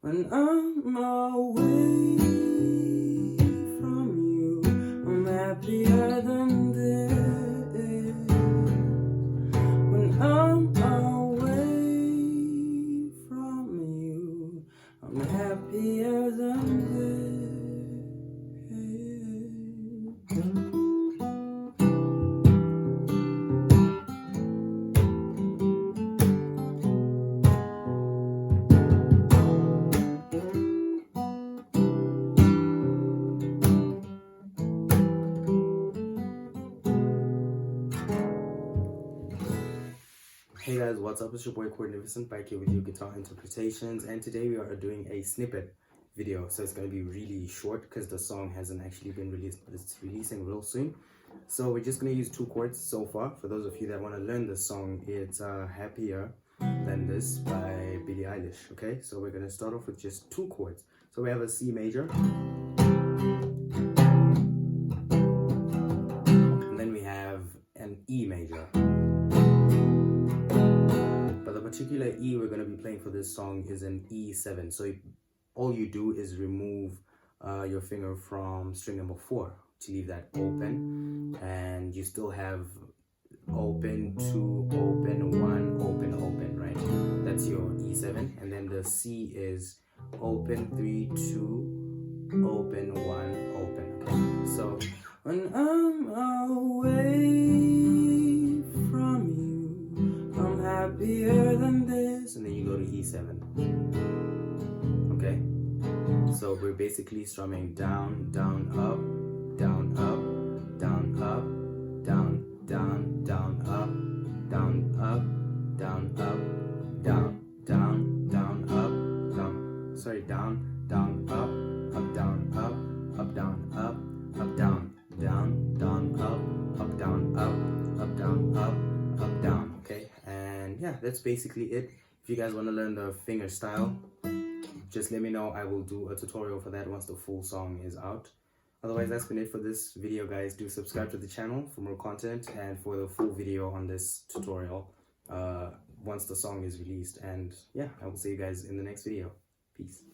When I'm away from you, I'm happier than this. When I'm away from you, I'm happier than this. Hey guys, what's up? It's your boy Chords back here with your guitar interpretations, and today we are doing a snippet video. So it's going to be really short because the song hasn't actually been released, but it's releasing real soon. So we're just going to use 2 chords so far. For those of you that want to learn this song, it's Happier Than This by Billie Eilish. Okay, so we're going to start off with just 2 chords. So we have a C major, and then we have an E major. The particular E we're going to be playing for this song is an E7. So all you do is remove your finger from string number 4 to leave that open, and you still have open, 2, open, 1, open, open, right? That's your E7. And then the C is open, 3, 2, open, 1, open. Okay, so when I'm away from you, I'm happier than this, and then you go to E7. Okay, so we're basically strumming down, down, up, down, up, down, up, down, down, down, up, down, up, down, up, down, down, down, up, down. Sorry, down, down, up, down, up, down, up, down, down, down, up, down, up, down, up, down. Okay, and yeah, that's basically it. If you guys want to learn the finger style, just let me know. I will do a tutorial for that once the full song is out. Otherwise, that's been it for this video, guys. Do subscribe to the channel for more content and for the full video on this tutorial once the song is released. And yeah, I will see you guys in the next video. Peace.